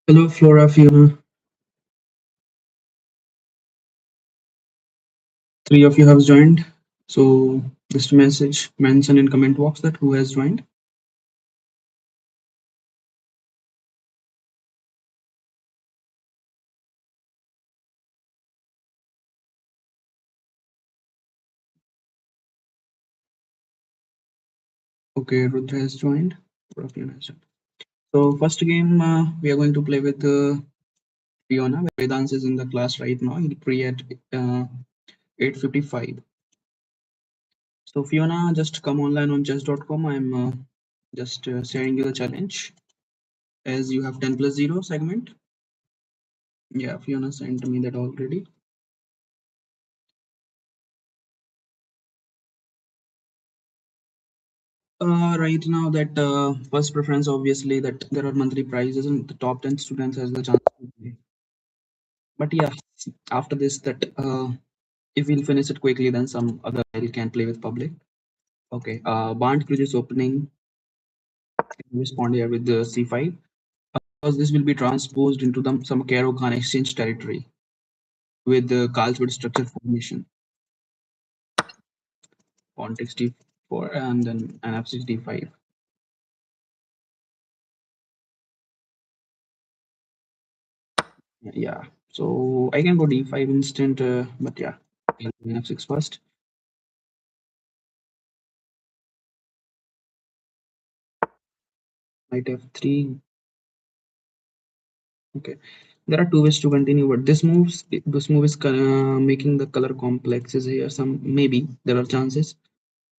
Hello, Flora, Fiona. Three of you have joined. So just a message mention in comment box that who has joined. Okay, Rudra has joined. Fiona has joined. So first game we are going to play with Fiona. Vedans is in the class right now. He'll pre at 8:55. So Fiona, just come online on chess.com. I'm just sharing you the challenge as you have 10 plus 0 segment. Yeah, Fiona sent me that already. Right now, that first preference, obviously, that there are monthly prizes and the top 10 students has the chance to play. But yeah, after this, that if we'll finish it quickly, then some other file can play with public. Okay, Band Cruise opening, respond here with the C5. Because this will be transposed into some Karo Khan exchange territory with the Carlsbad structure formation. Pawn takes D4 and then an F6 D5. Yeah, so I can go D5 instant, but yeah, F6 first. Knight F3. Okay, there are two ways to continue, but this move is making the color complexes here. Some maybe there are chances.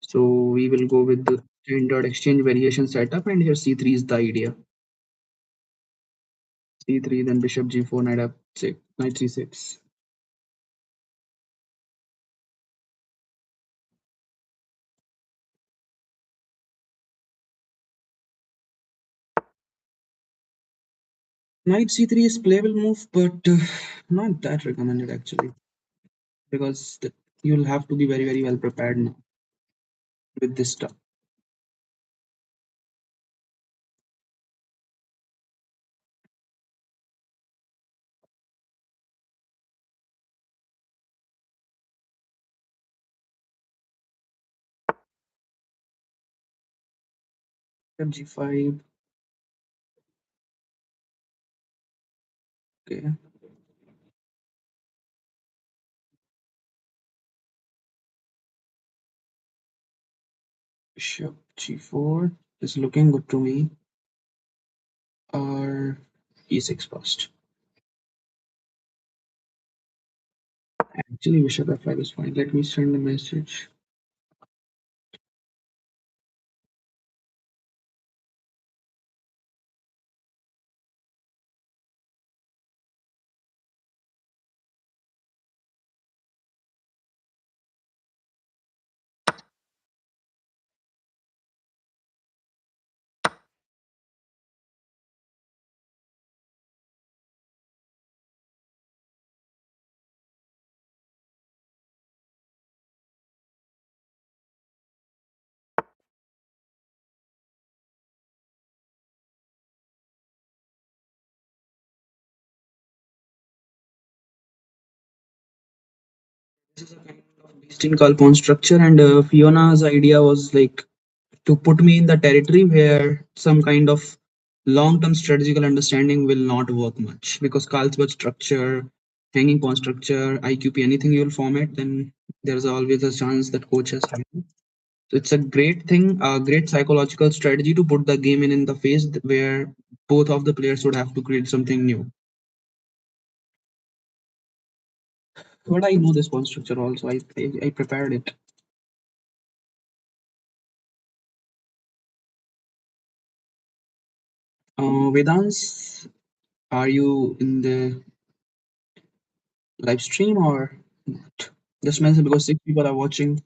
So we will go with the standard exchange variation setup, and here C3 is the idea. C3, then Bishop G4, Knight F6, Knight C6. Knight C3 is playable move, but not that recommended actually, because you'll have to be very well prepared now with this stuff. G5. Okay. Bishop G4 is looking good to me. Or E6 first. Actually, Bishop F5 is fine. Let me send a message. This is a kind of beastin pawn structure, and Fiona's idea was like to put me in the territory where some kind of long-term strategical understanding will not work much because Carlsberg structure, hanging pawn structure, IQP, anything you'll format, then there's always a chance that coach has written. So it's a great thing, a great psychological strategy to put the game in the phase where both of the players would have to create something new. But I know this pawn structure also. I prepared it. Vedans, are you in the live stream or not? Just mention because six people are watching.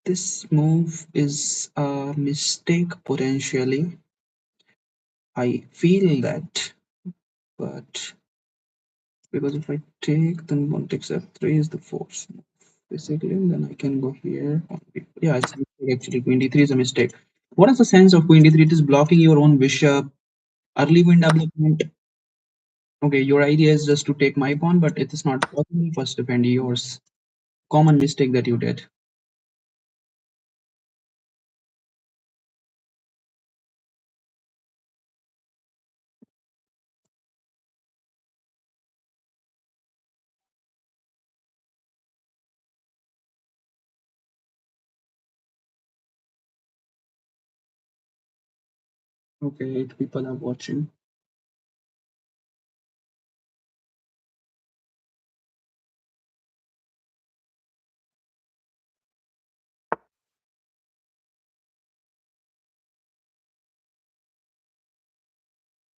This move is a mistake potentially. I feel that, but because if I take, then one takes f3 is the force move. Basically, and then I can go here. Yeah, it's a mistake actually. 23 is a mistake. What is the sense of queen d3? It is blocking your own bishop. Early queen development. Okay, your idea is just to take my pawn, but it is not possible. First defend yours. Common mistake that you did. Okay, 8 people are watching.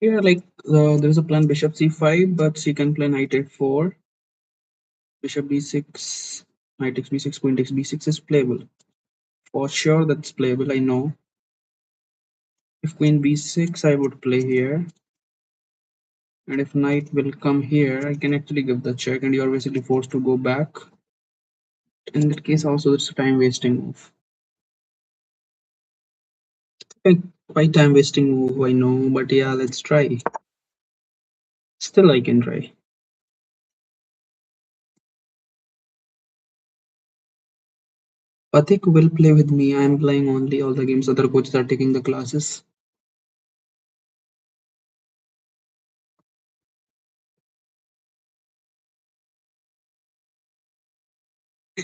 Yeah, like there's a plan bishop c5, but she can play knight a4, bishop b6, knight takes b6, queen takes b6 is playable. For sure, that's playable. I know. If queen b6, I would play here, and if knight will come here, I can actually give the check, and you're basically forced to go back. In that case, also it's a time-wasting move. Like, quite time-wasting move, I know, but yeah, let's try. Still, I can try. Pathik will play with me. I am playing only all the games. Other coaches are taking the classes.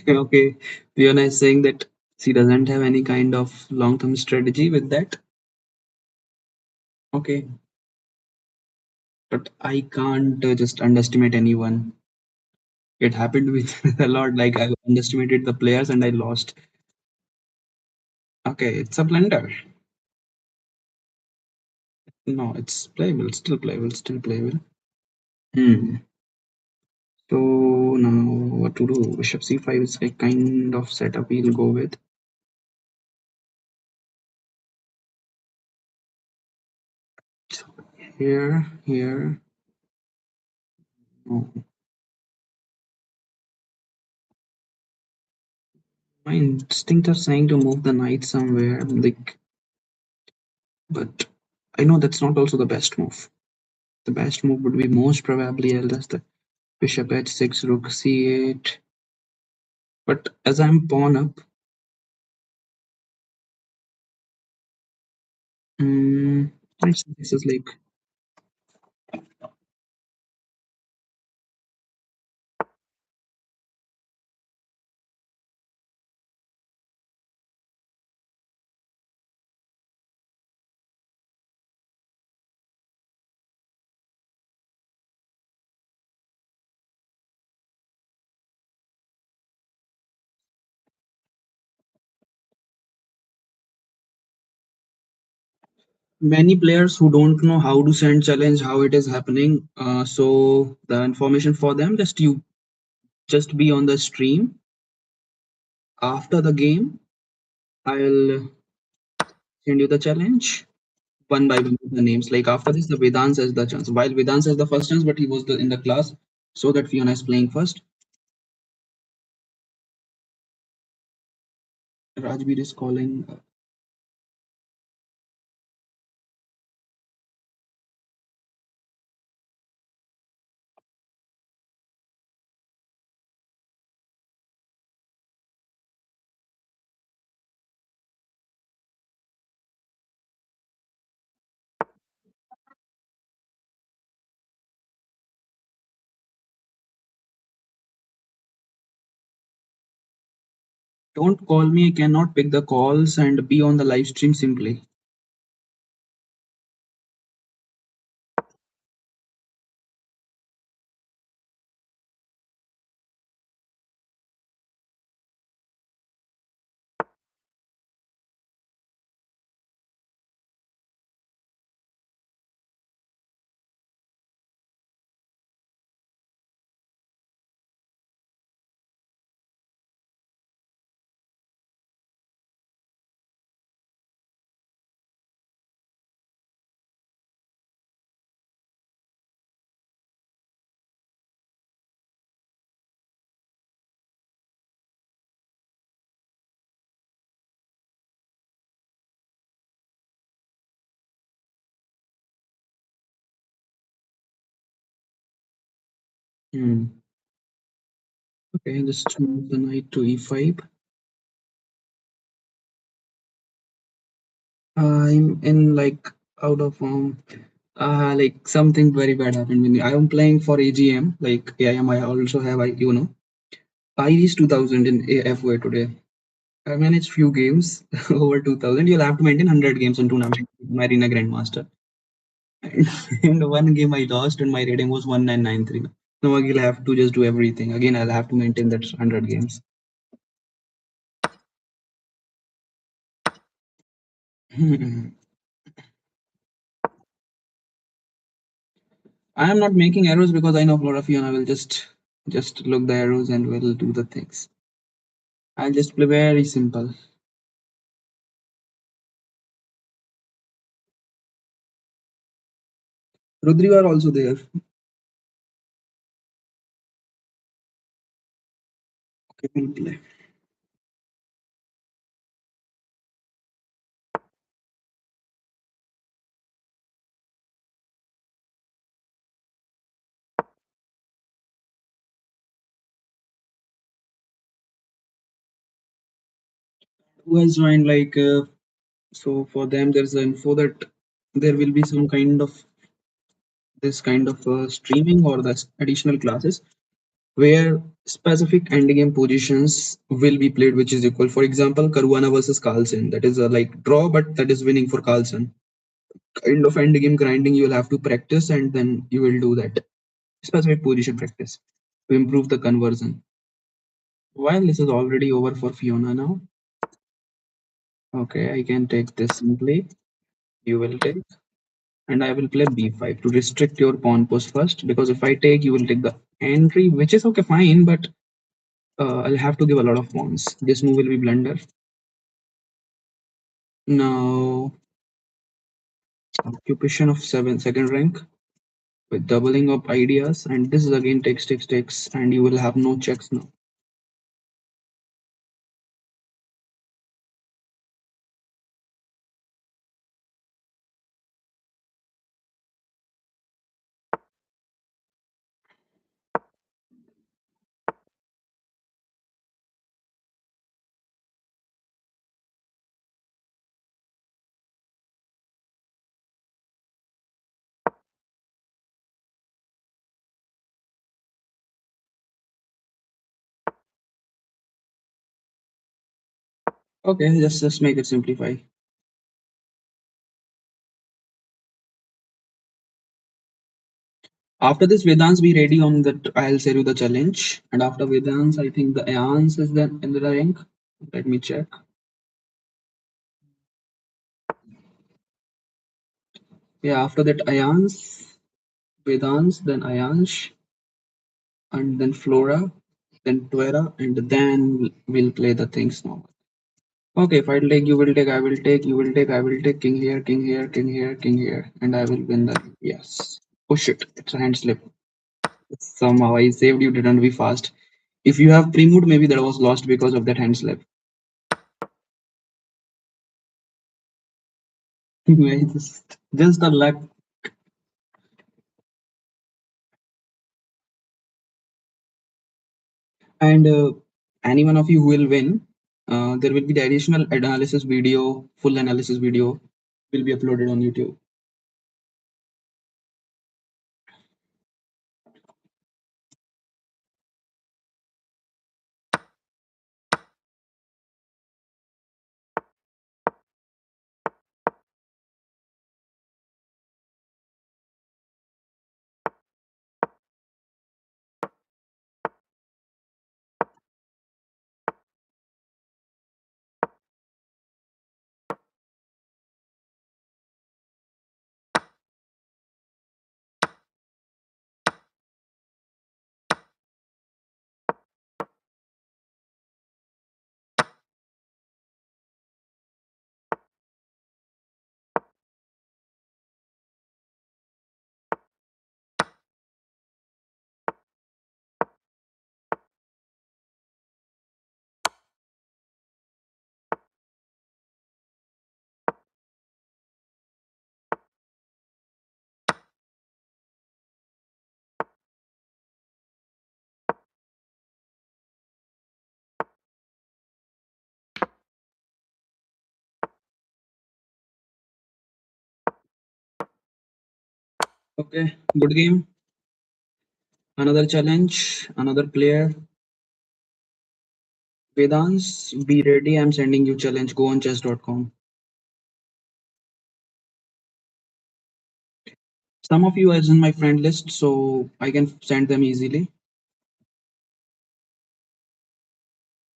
Okay, Fiona is saying that she doesn't have any kind of long-term strategy with that. Okay, but I can't just underestimate anyone. It happened with a lot. Like I underestimated the players and I lost. Okay, it's a blunder. No, it's playable. Still playable. Still playable. Hmm. So now what to do? Bishop c5 is a kind of setup we'll go with. So here. No. My instinct are saying to move the knight somewhere, like, but I know that's not also the best move. The best move would be most probably as the bishop h6, rook c8. But as I'm pawn up, mm, this is like many players who don't know how to send challenge, how it is happening. So the information for them, just you just be on the stream after the game. I'll send you the challenge one by one with the names. Like after this, the Vedans has the chance. While Vedans has the first chance, but he was in the class, so that Fiona is playing first. Rajbir is calling. Don't call me. I cannot pick the calls and be on the live stream simply. Hmm. Okay, just move the knight to e5. I'm in like out of form. Like something very bad happened with me. I am playing for AGM, like AIM. I also have, I reached 2000 in AFOA today. I managed few games over 2000. You'll have to maintain 100 games in tournament. Marina Grandmaster. And, and one game I lost, and my rating was 1993. Now I'll have to just do everything again. I'll have to maintain that 100 games. I am not making arrows because I know Flora will just look the arrows and will do the things. I'll just play very simple. Rudri are also there. Okay, we'll play. Who has joined? So for them, there's an info that there will be some kind of this kind of streaming or the additional classes where specific endgame positions will be played, which is equal. For example, Caruana versus Carlsen. That is a like draw, but that is winning for Carlsen. Kind of endgame grinding you will have to practice, and then you will do that specific position practice to improve the conversion. While this is already over for Fiona now. Okay, I can take this simply. You will take, and I will play b5 to restrict your pawn push first. Because if I take, you will take the entry, which is okay, fine, but I'll have to give a lot of pawns. This move will be blunder. Now, occupation of second rank with doubling of ideas, and this is again takes, and you will have no checks now. Okay, just make it simplify. After this Vedans, be ready on that. I'll send you the challenge, and after Vedans, I think the Ayans is then in the rank. Let me check. Yeah, after that Ayans, Vedans, then Ayansh, and then Flora, then Tuera, and then we'll play the things now. Okay, if I take, you will take, I will take, you will take, I will take, king here, king here, king here, king here, and I will win the. Yes. Push it. It's a hand slip. Somehow I saved you, didn't be fast. If you have pre-moved, maybe that was lost because of that hand slip. Just the luck. And any one of you who will win, there will be the additional analysis video, full analysis video will be uploaded on YouTube. Okay, good game. Another challenge, another player. Vedans, be ready. I'm sending you challenge. Go on chess.com. Some of you are in my friend list, so I can send them easily.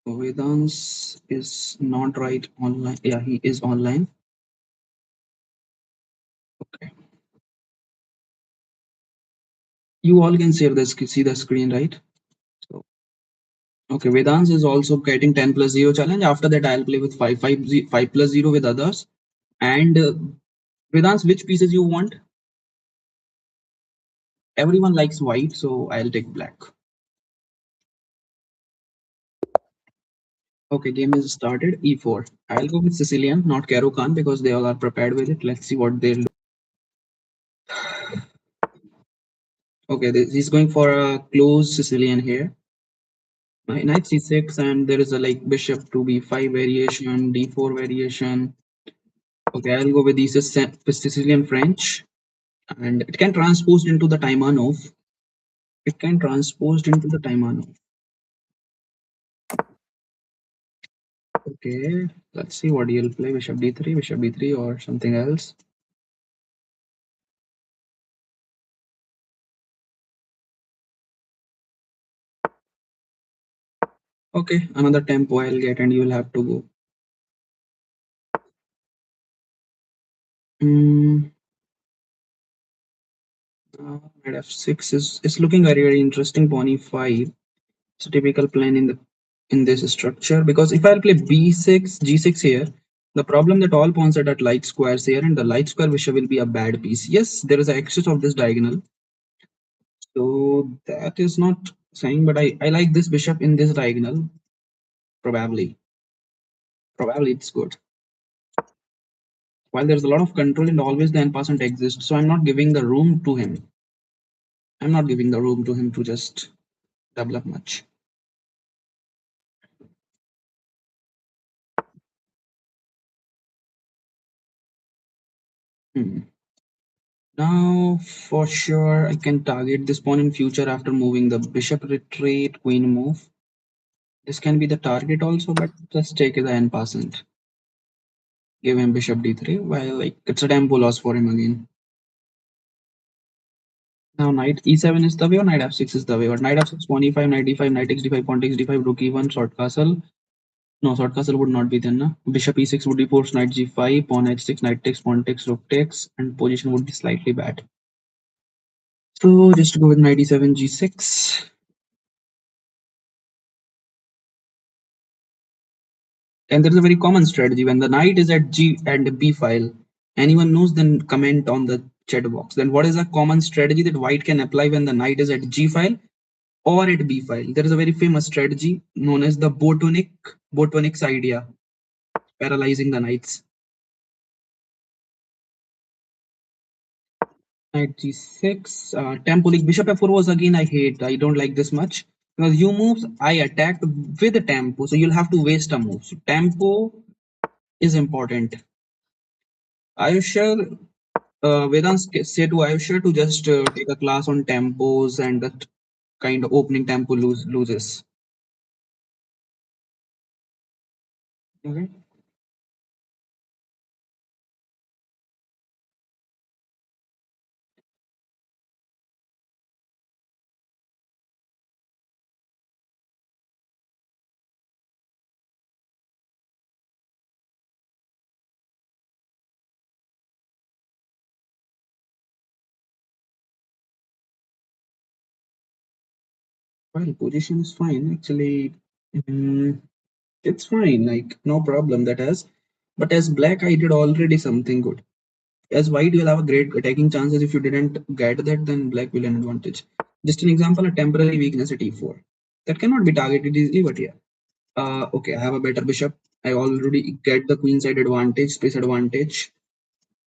Vedans is not right online. Yeah, he is online. Okay. You all can see the screen, right? So okay, Vedans is also getting 10 plus 0 challenge. After that, I'll play with 5 plus 0 with others. And Vedans, which pieces you want? Everyone likes white, so I'll take black. Okay, game is started. E4. I'll go with Sicilian, not Caro Khan, because they all are prepared with it. Let's see what they'll do. Okay, he's going for a close Sicilian here. Knight c6, and there is a like bishop to b5 variation, d4 variation. Okay, I'll go with this Sicilian French, and it can transpose into the Taimanov. It can transpose into the Taimanov. Okay, let's see what he'll play. Bishop d3, or something else. Okay, another tempo I'll get, and you'll have to go. Mm, knight f6 is looking very interesting. Pawn e5. It's a typical plan in this structure, because if I'll play b6, g6 here, the problem that all pawns are at light squares here, and the light square bishop will be a bad piece. Yes, there is an excess of this diagonal, so that is not saying, but I like this bishop in this diagonal. Probably it's good. While there's a lot of control and always the n% exists, so I'm not giving the room to him. I'm not giving the room to him to just develop much. Hmm. Now, for sure, I can target this pawn in future after moving the bishop retreat, queen move. This can be the target also, but just take the n%. Give him bishop d3, while like it's a tempo loss for him again. Now knight e7 is the way, or knight f6 is the way, or knight f6, pawn e5, knight d5, knight x d5, pawn takes d5, rook e1, short castle. No, short castle would not be then. Na? Bishop e6 would be forced, knight g5, pawn h6, knight takes, pawn takes, rook takes, and position would be slightly bad. So just go with knight e7, g6. And there is a very common strategy when the knight is at G and B file. Anyone knows, then comment on the chat box. Then what is a common strategy that white can apply when the knight is at G file or at B file? There is a very famous strategy known as the Botonik's idea, paralyzing the knights. Knight G6, tempo like bishop F4 was again I hate. I don't like this much because you moves I attacked with tempo, so you'll have to waste a move. So tempo is important. Are you sure Vedant said to Ayushya to just take a class on tempos and that kind of opening tempo loses. Okay. Well, position is fine. Actually, mm, it's fine. Like, no problem that has. But as black, I did already something good. As white, you'll have a great attacking chances. If you didn't get that, then black will an advantage. Just an example, a temporary weakness at e4. That cannot be targeted easily, but yeah. Okay, I have a better bishop. I already get the queen side advantage, space advantage.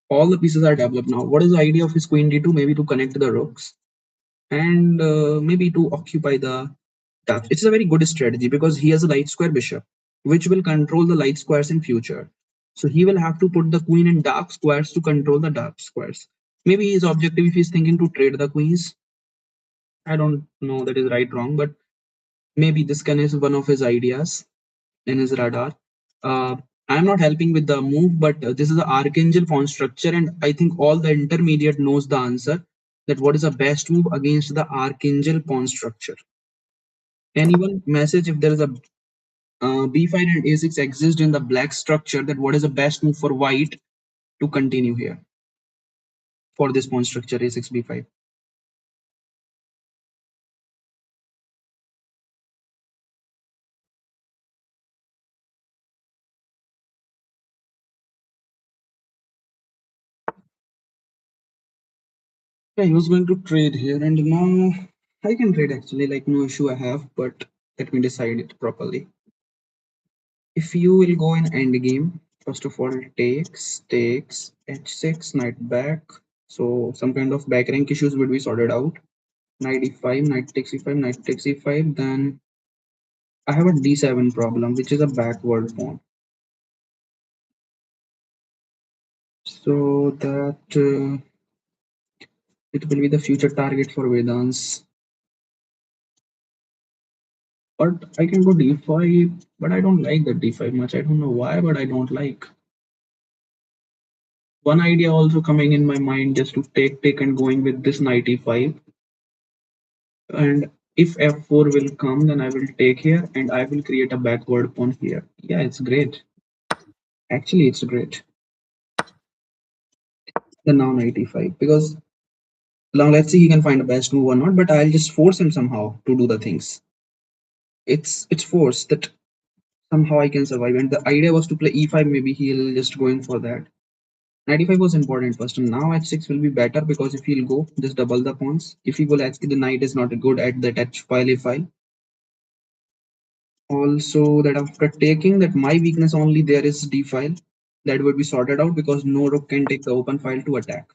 All the pieces are developed now. What is the idea of his queen d2? Maybe to connect the rooks and maybe to occupy the dark. It's a very good strategy because he has a light square bishop, which will control the light squares in future. So he will have to put the queen in dark squares to control the dark squares. Maybe his objective, if he's thinking to trade the queens, I don't know that is right wrong, but maybe this can is one of his ideas in his radar. Uh, I'm not helping with the move, but this is the archangel pawn structure, and I think all the intermediate knows the answer that what is the best move against the archangel pawn structure. Anyone message if there is a b5 and a6 exist in the black structure, that what is the best move for white to continue here for this pawn structure a6 b5. Yeah, he was going to trade here, and now I can trade actually, like no issue I have, but let me decide it properly. If you will go in endgame, first of all takes h6, knight back. So some kind of back rank issues will be sorted out. Knight e5, knight takes e5, knight takes e5. Then I have a d7 problem, which is a backward pawn. So that it will be the future target for Vedans. But I can go d5, but I don't like that d5 much. I don't know why, but I don't like. One idea also coming in my mind just to take and going with this knight e5. And if f4 will come, then I will take here and I will create a backward pawn here. Yeah, it's great. Actually, it's great. Then now knight e5, because now let's see he can find a best move or not, but I'll just force him somehow to do the things. It's force that somehow I can survive. And the idea was to play e5, maybe he'll just going for that. Knight e5 was important first, and now h6 will be better because if he'll go, just double the pawns. If he will h6, the knight is not good at that h file a file. Also, that after taking that my weakness only there is d file, that would be sorted out because no rook can take the open file to attack.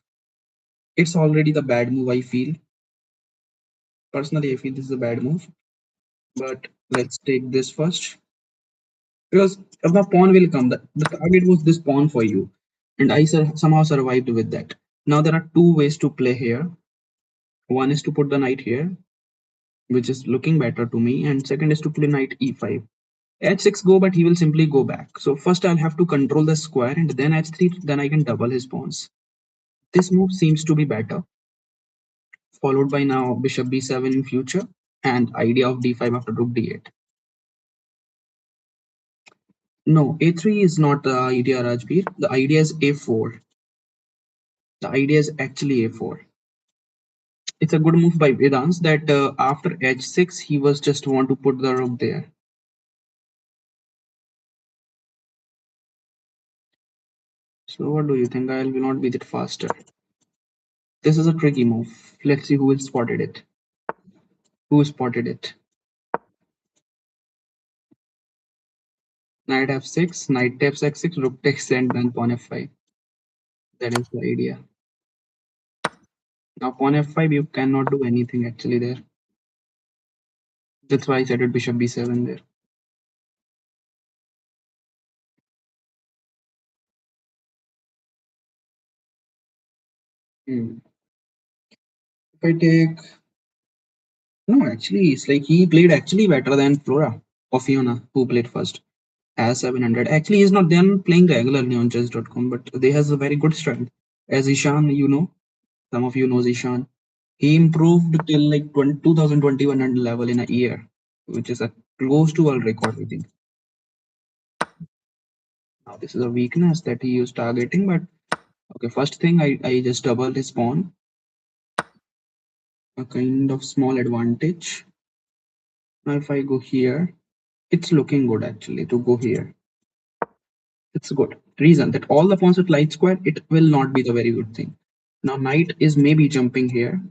It's already the bad move, I feel. Personally, I feel this is a bad move. But let's take this first. Because if the pawn will come, the target was this pawn for you. And I somehow survived with that. Now there are two ways to play here. One is to put the knight here, which is looking better to me. And second is to play knight e5. H6 go, but he will simply go back. So first I'll have to control the square and then H3, then I can double his pawns. This move seems to be better, followed by now bishop b7 in future and idea of d5 after rook d8. No, a3 is not the idea, Rajbir. The idea is a4. The idea is actually a4. It's a good move by Vedans that after h6 he was just want to put the rook there. So what do you think? I will not be that faster. This is a tricky move. Let's see who will spotted it. Who spotted it? Knight f6, knight takes x6, rook takes and then pawn f5. That is the idea. Now pawn f5, you cannot do anything actually there. That's why I said it bishop b7 there. Hmm. If I take no, actually, it's like he played actually better than Flora or Fiona, who played first. Has 700. Actually, he's not then playing regularly on chess.com, but they has a very good strength. As Ishan, some of you knows Ishan. He improved till like 2021 level in a year, which is a close to world record, I think. Now this is a weakness that he used targeting, but okay, first thing I just doubled his pawn, a kind of small advantage. Now if I go here, it's looking good actually to go here. It's good. Reason that all the pawns at light square, it will not be the very good thing. Now knight is maybe jumping here.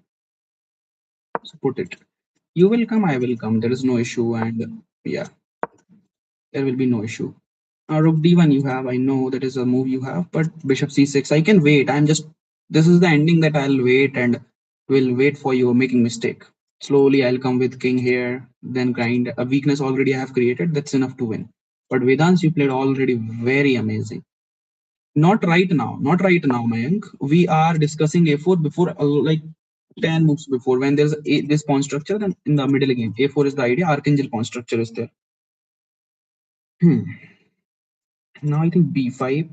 So put it. You will come, I will come. There is no issue, and yeah, there will be no issue. Now rook d1 you have. I know that is a move you have, but bishop c6. I can wait. I'm just. This is the ending that I'll wait and will wait for you making mistake. Slowly I'll come with king here, then grind. A weakness already I have created. That's enough to win. But Vedans, you played already very amazing. Not right now. Not right now, Mayank. We are discussing a4 before, like 10 moves before. When there's this pawn structure, then in the middle game, a4 is the idea. Archangel pawn structure is there. Hmm. Now I think b5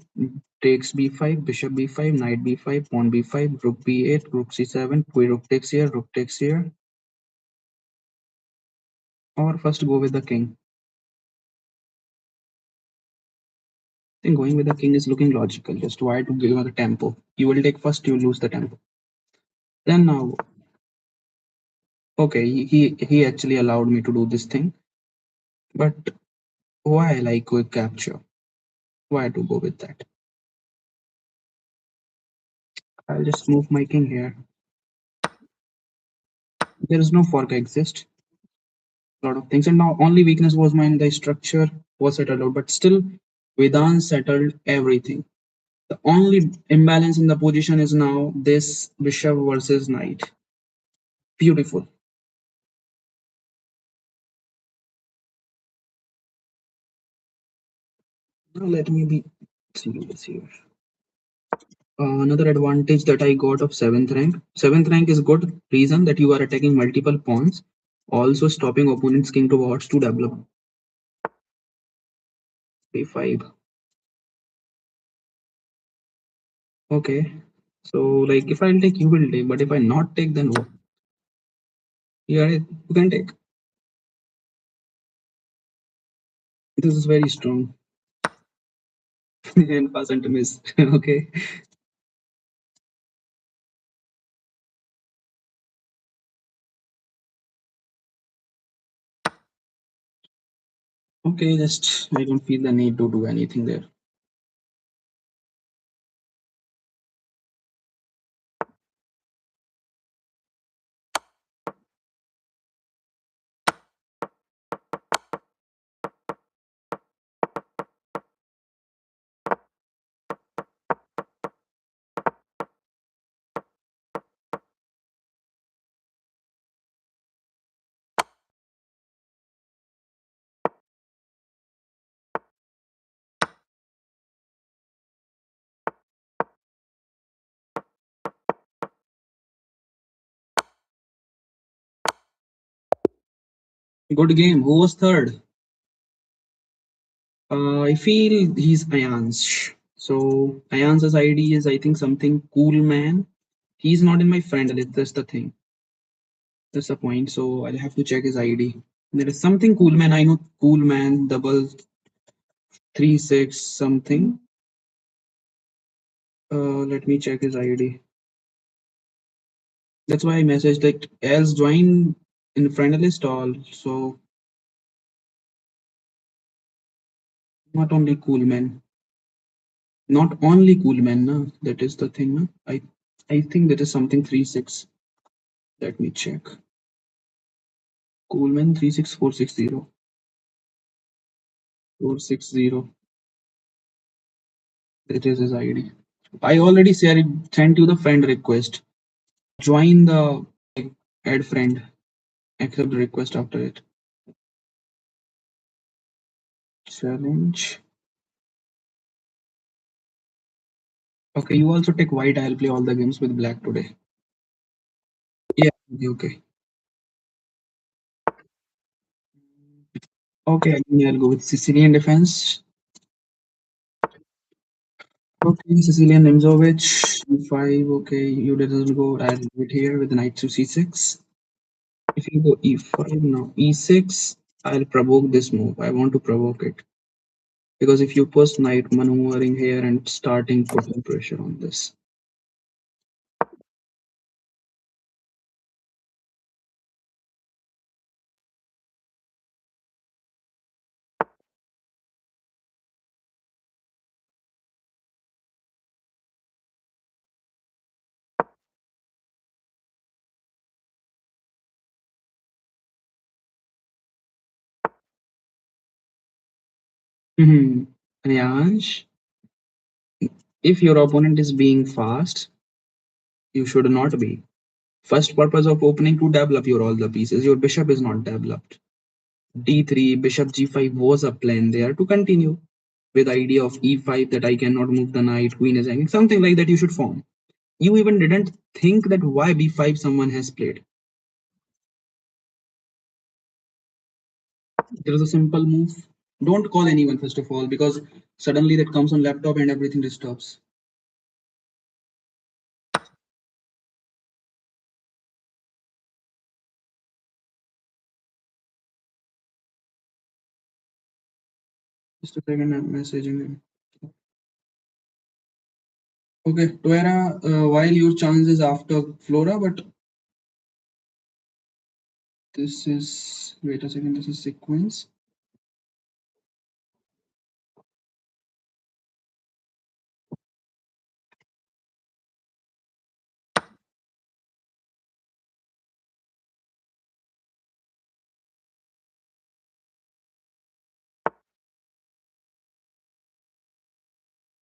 takes b5, bishop b5, knight b5, pawn b5, rook b8, rook c7, rook takes here, rook takes here. Or first go with the king. I think going with the king is looking logical. Just why to give the tempo. You will take first, you lose the tempo. Then now, okay, he actually allowed me to do this thing. But why like quick capture? Why to go with that? I'll just move my king here. There is no fork exist. A lot of things. And now only weakness was mine. The structure was settled out. But still, Vedant settled everything. The only imbalance in the position is now this bishop versus knight. Beautiful. Now let me be serious here. Another advantage that I got of seventh rank. Seventh rank is good reason that you are attacking multiple pawns, also stopping opponent's king to wards to develop a5. Okay, so like if I'll take, you will take, but if I not take, then what? Yeah, you can take. This is very strong and percent miss. Okay, okay, just I don't feel the need to do anything there. Good game. Who was third? I feel he's Ayansh. So Ayansh's ID is I think something cool man. He's not in my friend list. That's the thing. That's the point. So I'll have to check his ID. There is something cool man. I know cool man double 36 something. Let me check his ID. That's why I messaged like else join in friend list all. So not only cool man. Not only cool man, na. That is the thing, na. I think that is something 36. Let me check. Coolman 36460 460. That is his ID. I already sent you the friend request. Join the like, add friend. Accept the request after it. Challenge. Okay, you also take white. I'll play all the games with black today. Yeah, okay. Okay, again, I'll go with Sicilian defense. Okay, Sicilian Nimzovic. E5. Okay, you doesn't go. I'll do it here with the knight to c6. If you go e5 now, e6, I'll provoke this move. I want to provoke it. Because if you push knight maneuvering here and starting putting pressure on this. Hmm. Riyansh, if your opponent is being fast, you should not be. First purpose of opening to develop your all the pieces. Your bishop is not developed. D3, bishop g5 was a plan there to continue. with idea of e5 that I cannot move the knight, queen is hanging, something like that you should form. You even didn't think that why b5 someone has played. There is a simple move. Don't call anyone first of all because suddenly that comes on laptop and everything disturbs. Just a second, I'm messaging him. Okay, Tuera, while your chance is after Flora, but this is, wait a second, this is sequence.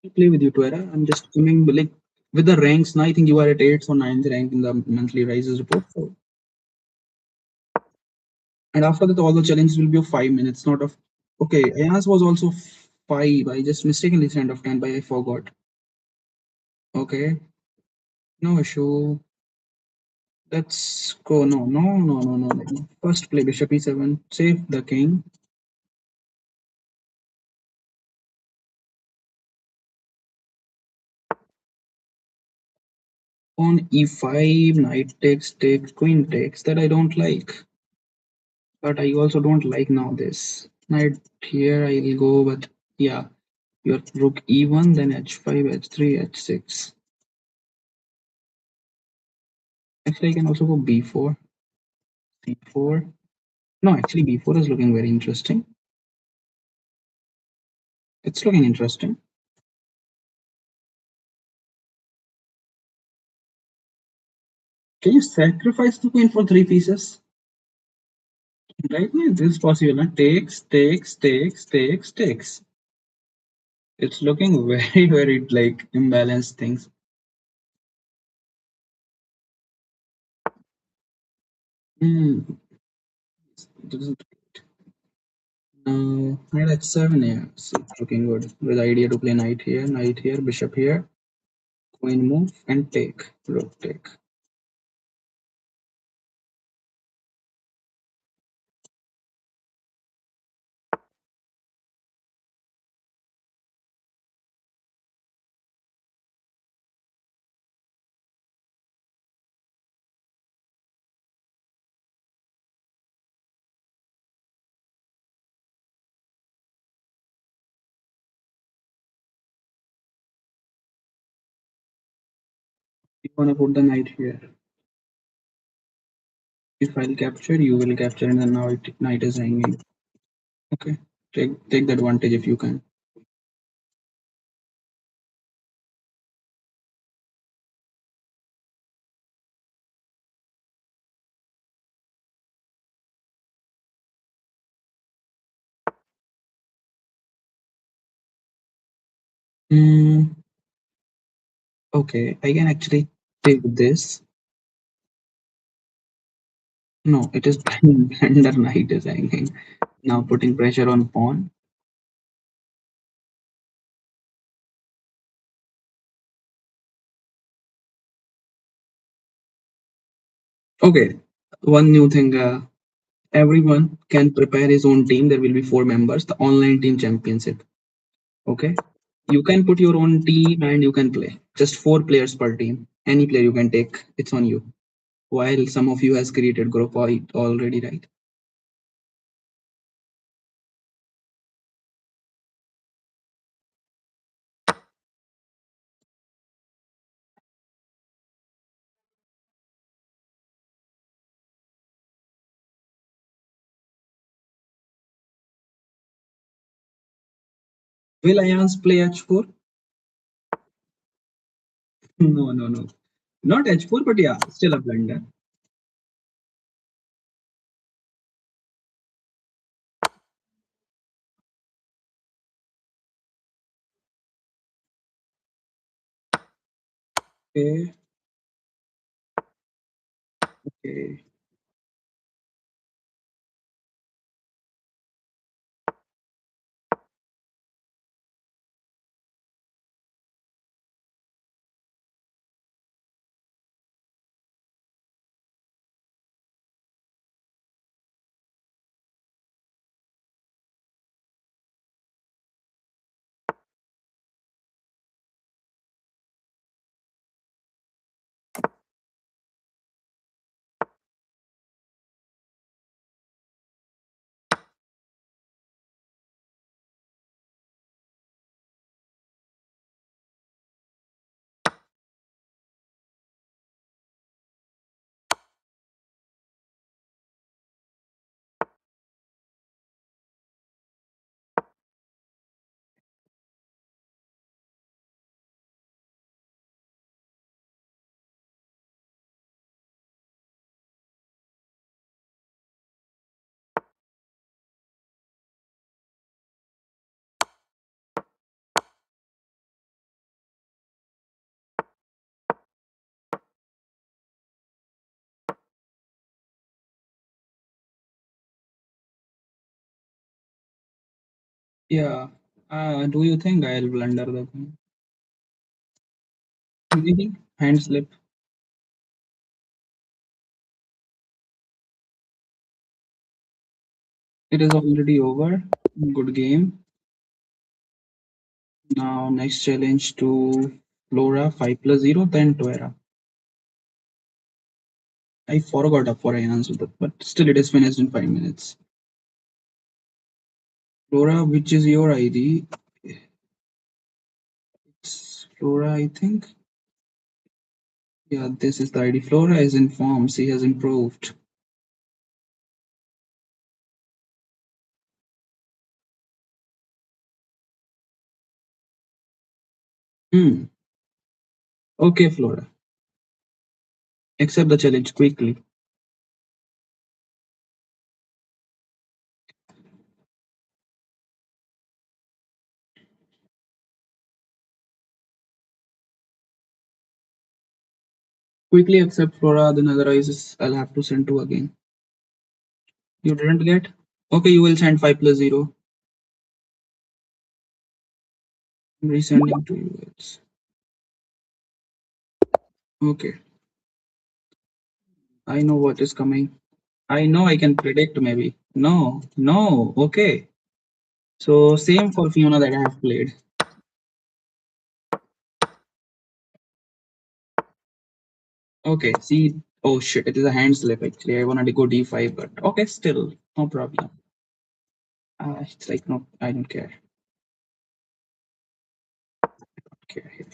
I play with you, Tuera. I'm just coming like with the ranks. Now I think you are at 8th or 9th rank in the monthly rises report. So, and after that, all the challenges will be of 5 minutes, not of. Okay, Ayaz was also 5. I just mistakenly sent of 10, but I forgot. Okay, no issue. Let's go. No, no, no, no, no, no. First play bishop e7. Save the king. On e5, knight takes, queen takes. That I don't like. But I also don't like now this. Knight here I will go, but yeah. Your rook e1, then h5, h3, h6. Actually, I can also go b4, c4. No, actually, b4 is looking very interesting. It's looking interesting. Can you sacrifice the queen for 3 pieces? Right? Yeah, this is possible. Huh? Takes. It's looking very, very like imbalanced things. Hmm. Knight h7, yeah. See, looking good. With idea to play knight here, bishop here, queen move, and take. Rook take. You wanna put the knight here. If I'll capture, you will capture, and then now knight is hanging. Okay, take the advantage if you can. Hmm. Okay, I can actually take this. No, it is blender knight is hanging. Now putting pressure on pawn. Okay, one new thing. Everyone can prepare his own team. There will be 4 members. The online team championship. Okay, you can put your own team and you can play. Just 4 players per team. Any player you can take. It's on you. While some of you has created group already, right? Will Ions play h4? No, no, no. Not h4, but yeah, still a blunder. Okay, okay. Yeah. Do you think I'll blunder the queen? Maybe hand slip. It is already over. Good game. Now next challenge to Flora 5 plus 0, then Toera. I forgot before I answered that, but still it is finished in 5 minutes. Flora, which is your ID? It's Flora, I think. Yeah, this is the ID. Flora is in form. She has improved. Hmm. Okay, Flora. Accept the challenge quickly. Quickly accept Flora, then otherwise I'll have to send two again. You didn't get? Okay, you will send 5 plus 0. I'm resending to you. It's okay. I know what is coming. I know I can predict maybe. No, no, okay. So same for Fiona that I have played. Okay, see, oh shit, it is a hand slip actually. I wanted to go d5, but okay, still, no problem. It's like, no, I don't care. Okay.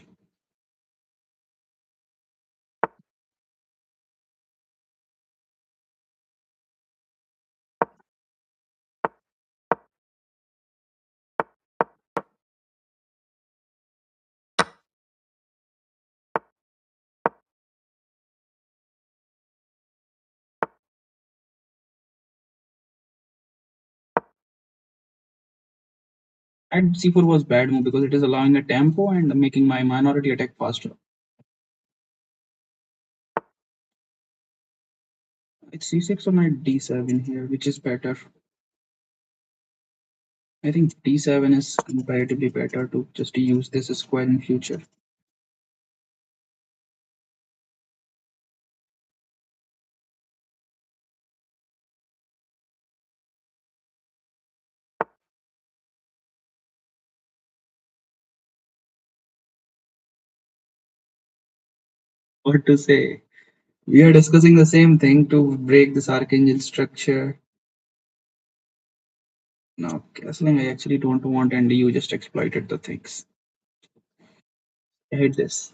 And c4 was bad move because it is allowing a tempo and making my minority attack faster. It's c6 or knight d7 here, which is better. I think d7 is comparatively better to just use this square in future. What to say? We are discussing the same thing to break this archangel structure. No, castling I actually don't want, and you just exploited the things. I hate this.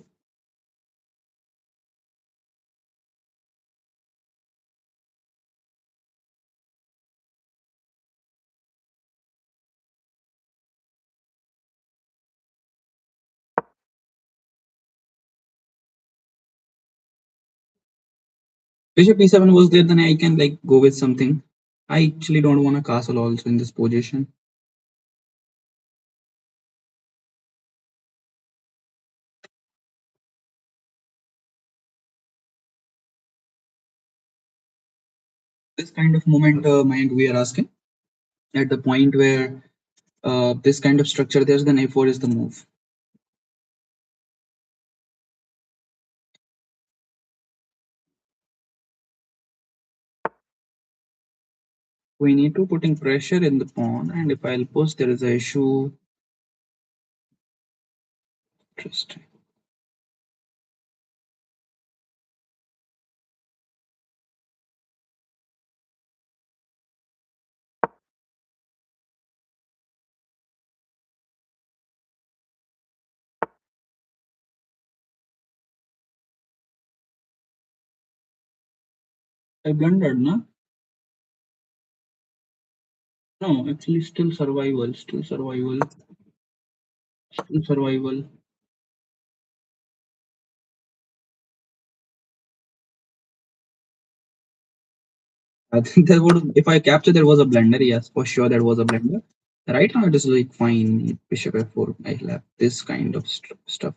Bishop e7 was there, then I can like go with something. I actually don't want a castle also in this position. This kind of moment, mind we are asking at the point where this kind of structure there's then a4 is the move. We need to putting pressure in the pawn, and if I'll push, there is a issue. Interesting. I blundered, no? No, actually, still survival, still survival, still survival. I think there would, if I capture, there was a blunder. Yes, for sure, there was a blunder. Right now, it is like fine. Bishop f4. I have this kind of stuff.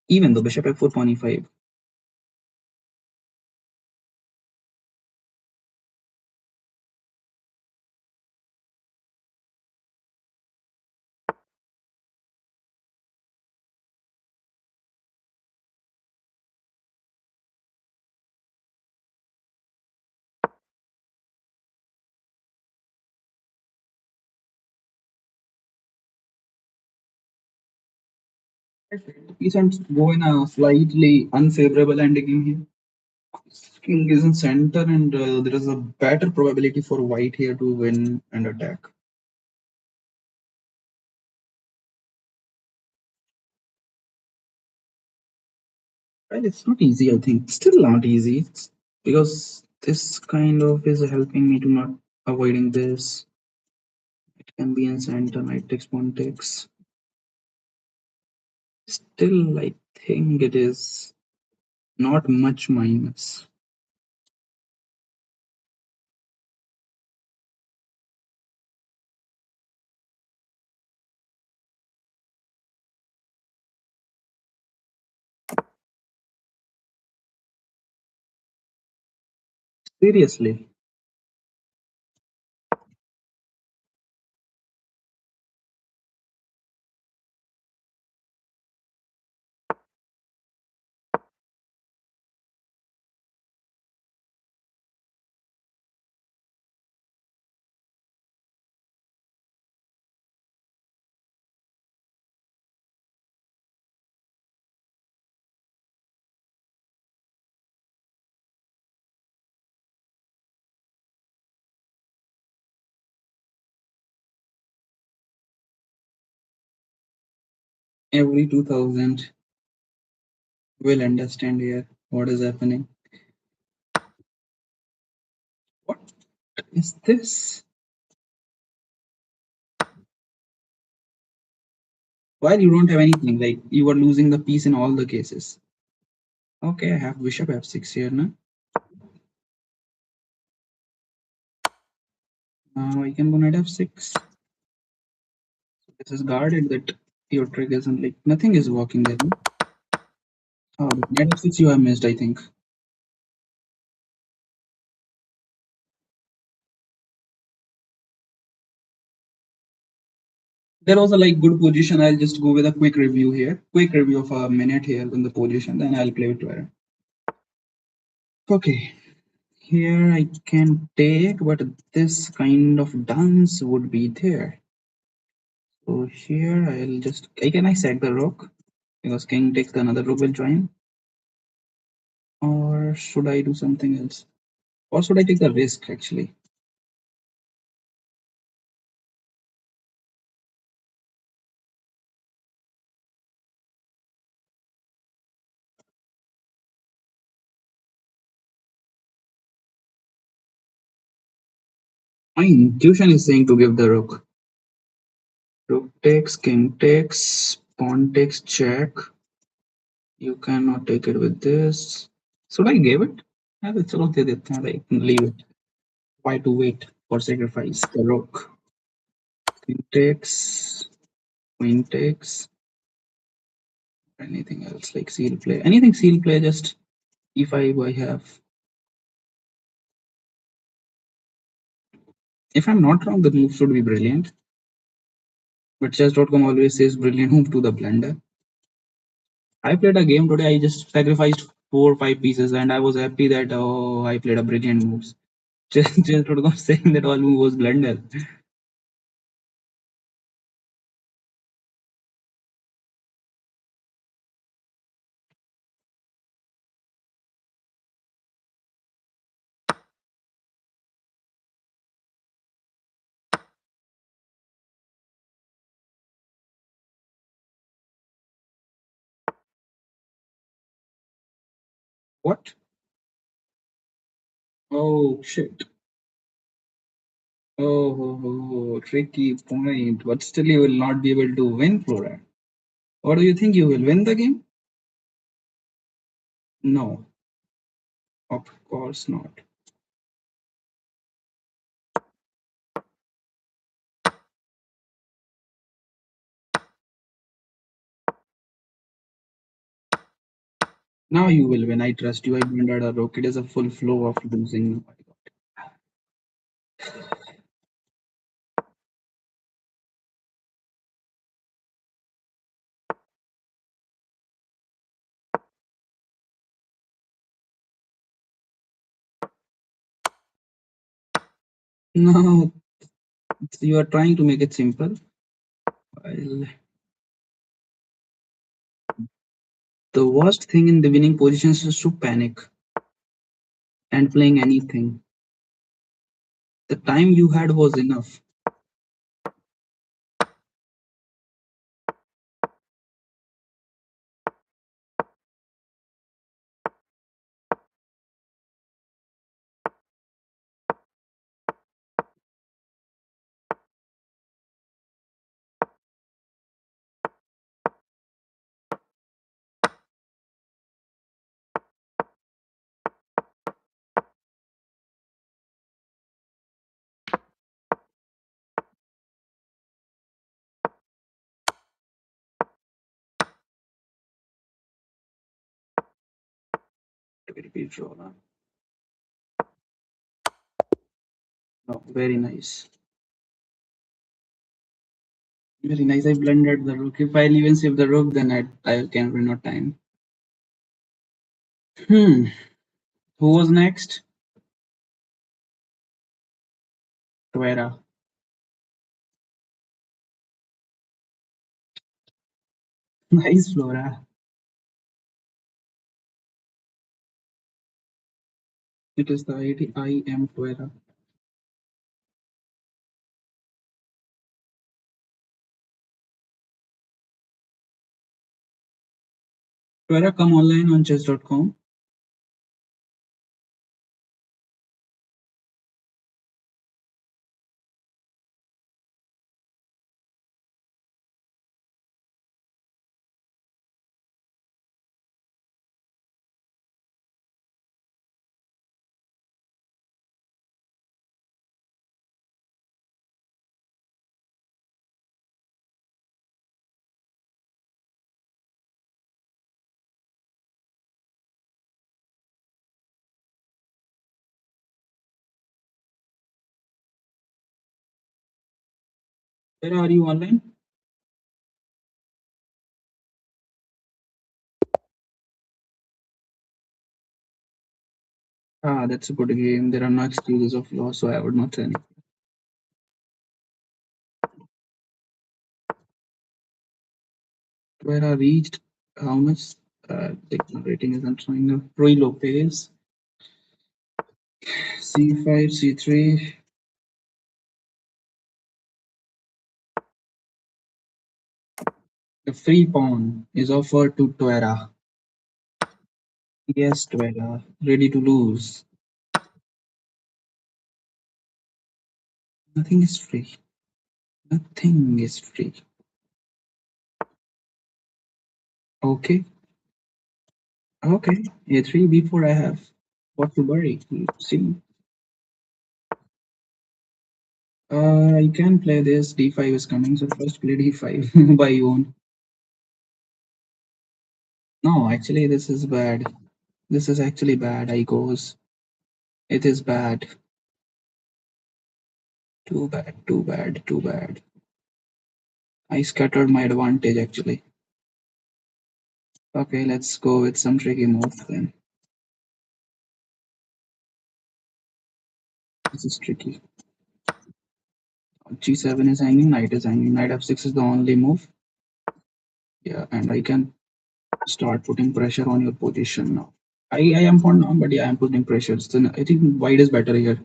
Even though bishop f4, pawn e5. Piece and go in a slightly unfavorable ending here. King is in center, and there is a better probability for white here to win and attack. Well, it's not easy, I think. Still not easy. Because this kind of is helping me to not avoiding this. It can be in center, knight takes, pawn takes. Still, I think it is not much minus. Seriously. Every 2000 will understand here what is happening. What is this? While you don't have anything, like you are losing the piece in all the cases. Okay, I have bishop f6 here now. Now I can go knight f6. This is guarded that your trick isn't like nothing is working there. No? Oh, knight f6 you have missed, I think. There was a like good position. I'll just go with a quick review here. Quick review of a minute here in the position, then I'll play with Twitter. Okay, here I can take, but this kind of dance would be there. So here I'll just can I sack the rook because king takes another rook will join, or should I do something else? Or should I take the risk actually? My intuition is saying to give the rook. Rook takes, king takes, pawn takes, check. You cannot take it with this. Should I give it? Yeah, it's okay. Like, leave it. Why to wait for sacrifice? The rook. King takes, queen takes. Anything else like seal play? Anything seal play? Just e5 I have. If I'm not wrong, the move should be brilliant. But chess.com always says brilliant move to the blender. I played a game today. I just sacrificed 4 or 5 pieces, and I was happy that I played a brilliant moves. Chess.com saying that all move was blunder. What? Oh shit. Tricky point. But still, you will not be able to win, Flora. Or do you think you will win the game? No, of course not. Now you will win. I trust you. I blundered a rook. It is a full flow of losing. No, you are trying to make it simple. Well, The worst thing in the winning positions is to panic and playing anything. The time you had was enough. Repeat draw. No, very nice. Very nice. I blundered the rook. If I'll even save the rook, then I can win no time. Hmm. Who was next? Tuera. Nice, Flora. It is the ID I am Tuera. Tuera, come online on chess.com. Tuera, are you online? Ah, that's a good game. There are no excuses of loss, so I would not say anything. Tuera reached how much? The rating isn't showing up. Roy Lopez. C5, C3. The free pawn is offered to Tuera. Yes, Tuera. Ready to lose. Nothing is free. Nothing is free. Okay. Okay. A3, B4 I have. What to worry? See. I can play this. D5 is coming, so first play D5 by own. No, actually, this is bad. This is actually bad. I goes. It is bad. Too bad, too bad, too bad. I scattered my advantage actually. Okay, let's go with some tricky moves then. This is tricky. G7 is hanging, knight is hanging. Knight f6 is the only move. Yeah, and I can start putting pressure on your position now. I am for now, but yeah, I'm putting pressure. So I think white is better here.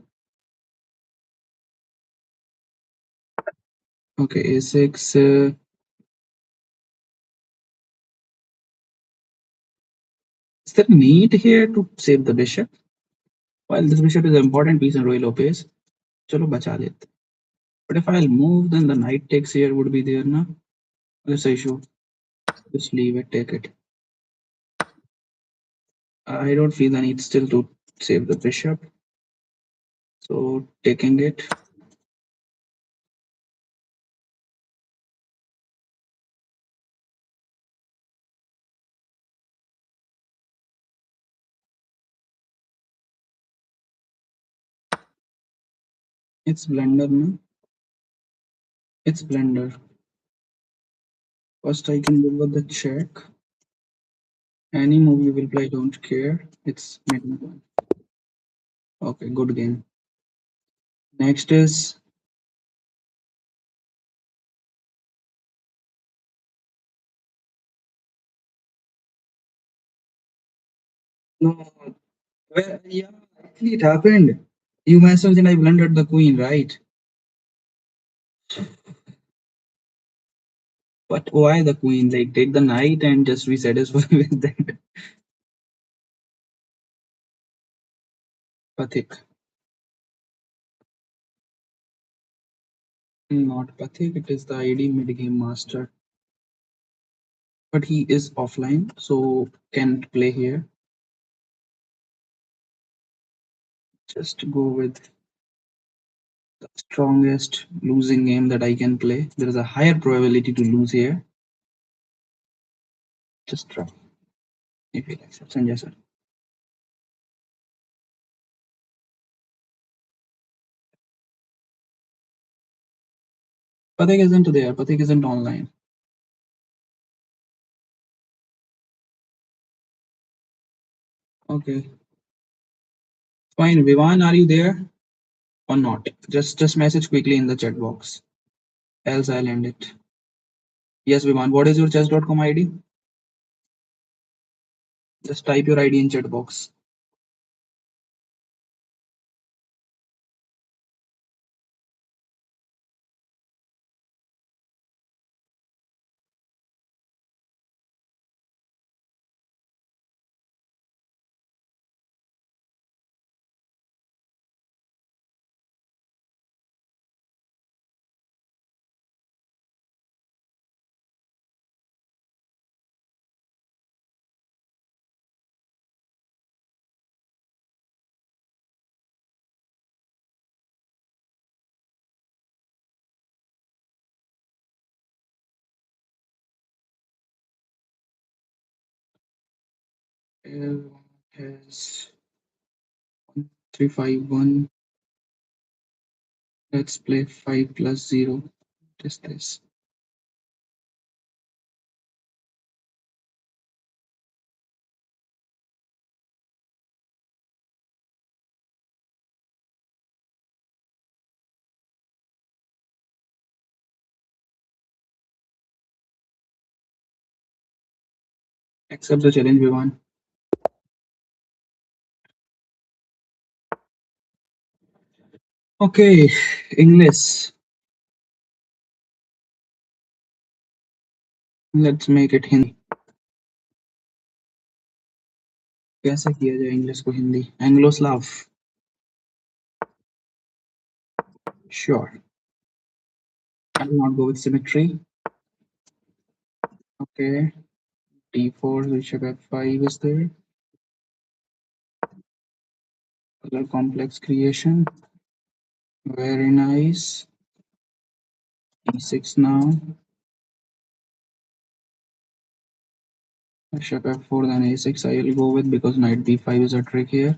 Okay, a6. Is there need here to save the bishop? While this bishop is an important piece in Roy Lopez, chalo bacha lete. But if I'll move, then the knight takes here would be there, na? This issue. Just leave it, take it. I don't feel the need still to save the bishop. So taking it. It's blunder, no? It's blunder. First I can go with the check. Any move you will play, don't care. It's making one. Okay, good game. Next is No, well, yeah, actually it happened. You myself and I blundered the queen, right? But why the queen? Like, take the knight and just be satisfied with that. Pathik. Not Pathik, it is the ID mid game master. But he is offline, so can't play here. Just go with the strongest losing game that I can play. There is a higher probability to lose here. Just try. If he accepts, and yes, sir. Pathik isn't there. Pathik isn't online. Okay, fine. Vivan, are you there or not? Just message quickly in the chat box. Else I'll end it. Yes, Vivan. What is your chess.com ID? Just type your ID in chat box. Has 351. Let's play 5 plus 0. What is this? Accept the challenge, Vivan. Okay, English. Let's make it Hindi. कैसे किया जाए English को Hindi Anglo Slav sure I will not go with symmetry okay d4 bishop f5 is there color complex creation very nice e6 now bishop f4 then a6 I will go with because knight b5 is a trick here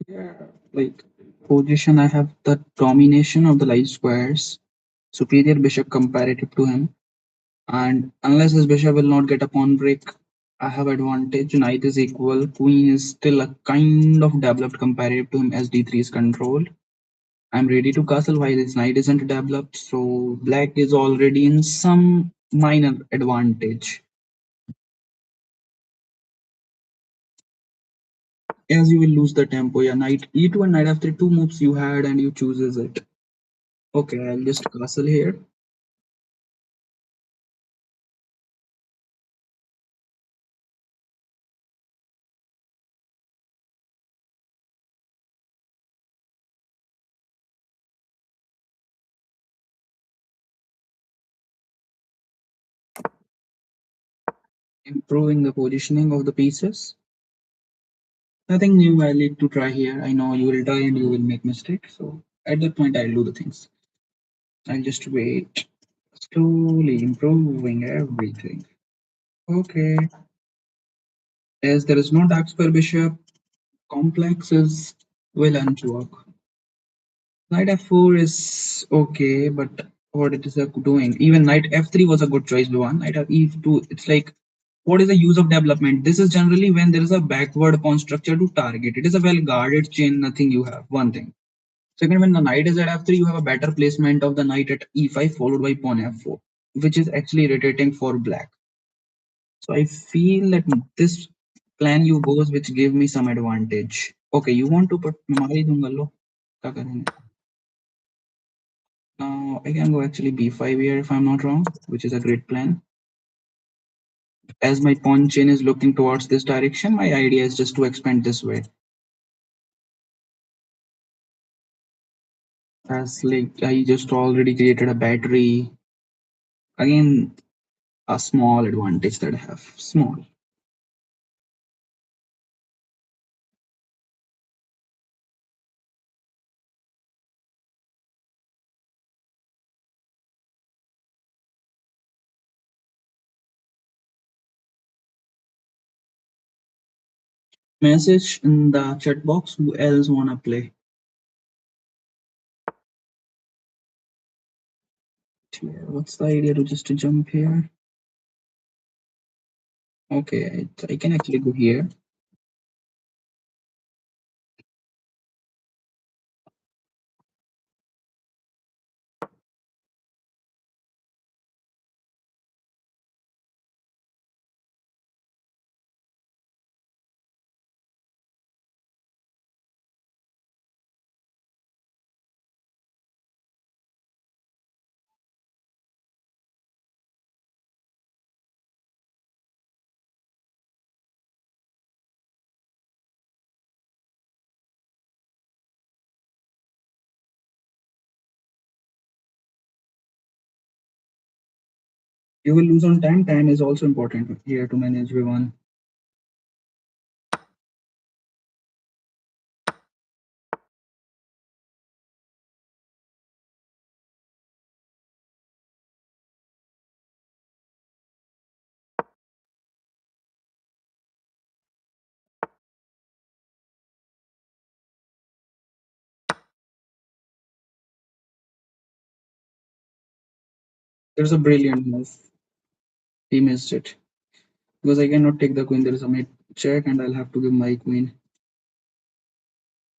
yeah like position I have the domination of the light squares superior bishop comparative to him and unless his bishop will not get a pawn break I have advantage knight is equal queen is still a kind of developed comparative to him as d3 is controlled I'm ready to castle while his knight isn't developed so black is already in some minor advantage as you will lose the tempo. Yeah, knight e2 and knight f3, two moves you had and you chooses it. Okay, I'll just castle here. Improving the positioning of the pieces. Nothing new I need to try here. I know you will die and you will make mistakes. So at that point, I'll do the things. I'll just wait. Slowly improving everything. Okay. As there is no dark square bishop, complexes will unblock. Knight f4 is okay, but what it is doing? Even knight f3 was a good choice, Bhavan. Knight e2, it's like, what is the use of development? This is generally when there is a backward pawn structure to target. It is a well guarded chain, nothing you have. One thing. Second, when the knight is at f3, you have a better placement of the knight at e5 followed by pawn f4, which is actually irritating for black. So I feel that this plan you goes which gave me some advantage. Okay, you want to put मार दूंगा लो क्या करेंगे? I can go actually b5 here if I'm not wrong, which is a great plan. As my pawn chain is looking towards this direction, my idea is just to expand this way. As like I just already created a battery. Again, a small advantage that I have. Small. Message in the chat box. Who else wanna play? Yeah, what's the idea to just to jump here? Okay, I can actually go here. You will lose on time. Time is also important here to manage V1. There's a brilliant move. He missed it. Because I cannot take the queen. There is a mate check and I'll have to give my queen.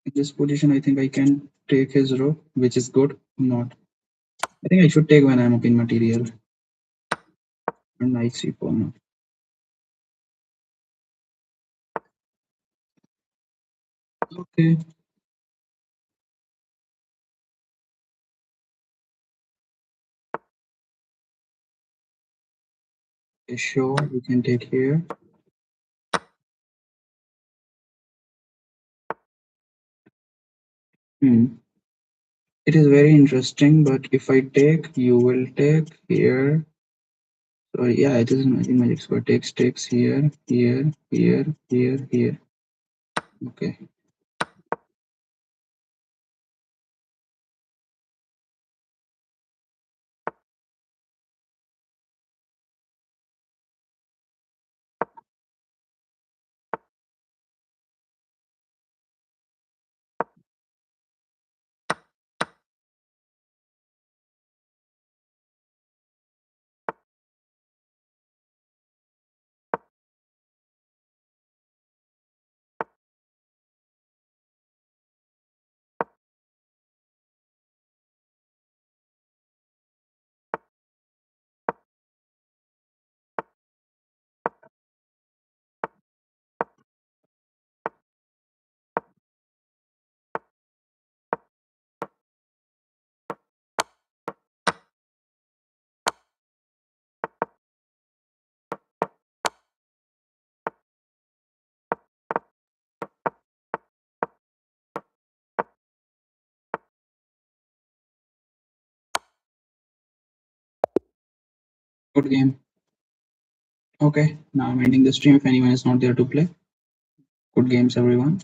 In this position, I think I can take his rook, which is good. Not. I think I should take when I'm up in material. And I see pawn. Okay. Sure, we can take here. Hmm. It is very interesting, but if I take, you will take here. So yeah, it is magic square takes here, here. Okay. Good game. Okay, now I'm ending the stream if anyone is not there to play. Good games, everyone.